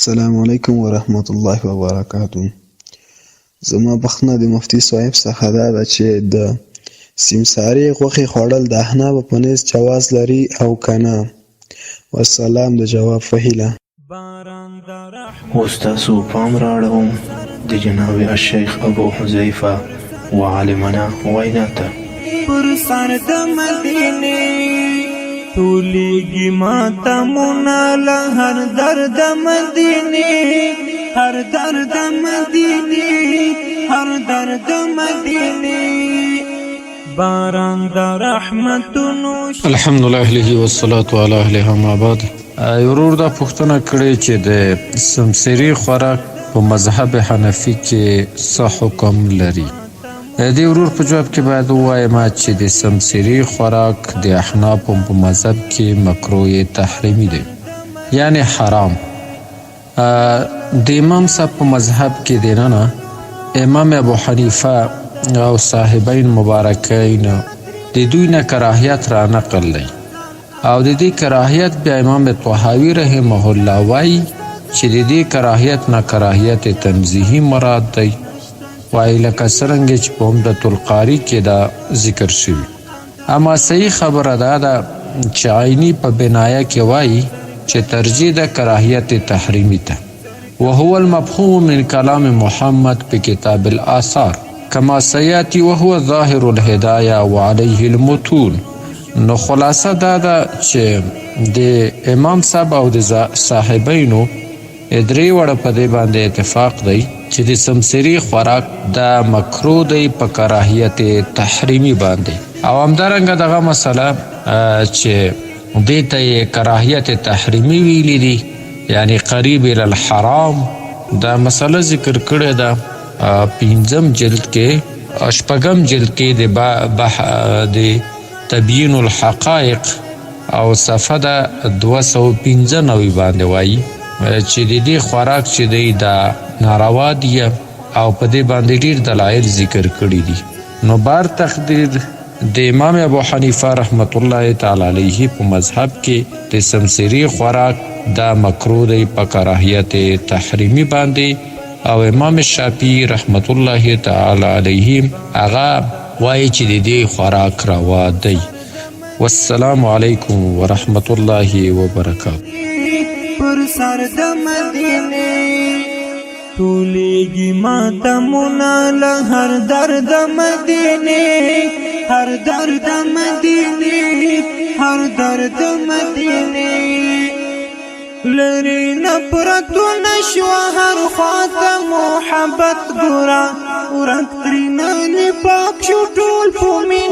السلام علیکم ورحمت الله وبرکاتہ. زما بخښنه د مفتي صاحب څخه دا ده چې د سیمسارې غوښې خوړل د احنافو په نزد جواز لري او که نه. والسلام د جواب په هیله. اوس تاسو پام راړوم د جناب الشیخ ابو حذیفه وعالمنا وینا ته. پر سر د مدینې تولیږي ماته مناله هر درد مدینې هر درد مدینې هر درد مدینې باران د رحمتونو. الحمدلله اهله والصلاة علی اهلها ما بعد. ورور دا پوښتنه کړې چې د سمسري خوراک په مذهب حنفي کې څه حکم لري. د ورور په جواب کې باید ووایم چې د سمسري خوراک د احنافو په مذهب کې مکروه تحریمي دی، یعنی حرام. د امام صاحب په مذهب کې دی نه امام ابو حنیفه او صاحبین مبارکین د دوی نه کراهیت را نقل دی او د دې کراهیت بیا امام طحاوی رحمه الله وایي چې د دې کراهیت نه کراهیت تنزیهی مراد دی، وایي لکه څرنګه چې په عمدة القاری کې دا ذکر شوي. اما صحیح خبره دا ده چې عینی په بنایه کې وایي چې ترجیح د کراهیت تحریمي ته، وهو المفهوم من کلام محمد په کتاب الاثار کما سیاتی وهو ظاهر الهدایه وعلیه المتون. نو خلاصه دا ده چې د امام صاحب او د صاحبینو درې وړه په دې باندې اتفاق دی چې د سمسري خوراک دا مکروه دی په کراهیت تحریمي باندې، او همدارنګه دغه مسله چې دې ته یې کراهیت تحریمي ویلي دي یعنی قریب الی الحرام، دا مسله ذکر کړې ده 5م جلد کې 8م جلد کې د تبیین الحقائق او صفحه ده 295 باندې وایي چې د دې خوراک چې دی دا ناروا دی او په دې باندې ډېر دلایل ذکر کړي دي. نو بار تقدیر د امام ابو حنیفه رحمت الله تعالی علیه په مذهب کې د سمسري خوراک دا مکروه دی په کراهیت تحریمي باندې، او امام شافعی رحمت الله تعالی علیه هغه وایي چې د دې خوراک روا دی. والسلام علیکم ورحمت الله وبرکاتہ. پر سر د مدینې تولیږي ماته مناله هر درد مدینې هر درد مدینې هر درد مدینې لري نفرت نشوه هر خواته محبت ګوره ورک ترینه پاک شو ټول په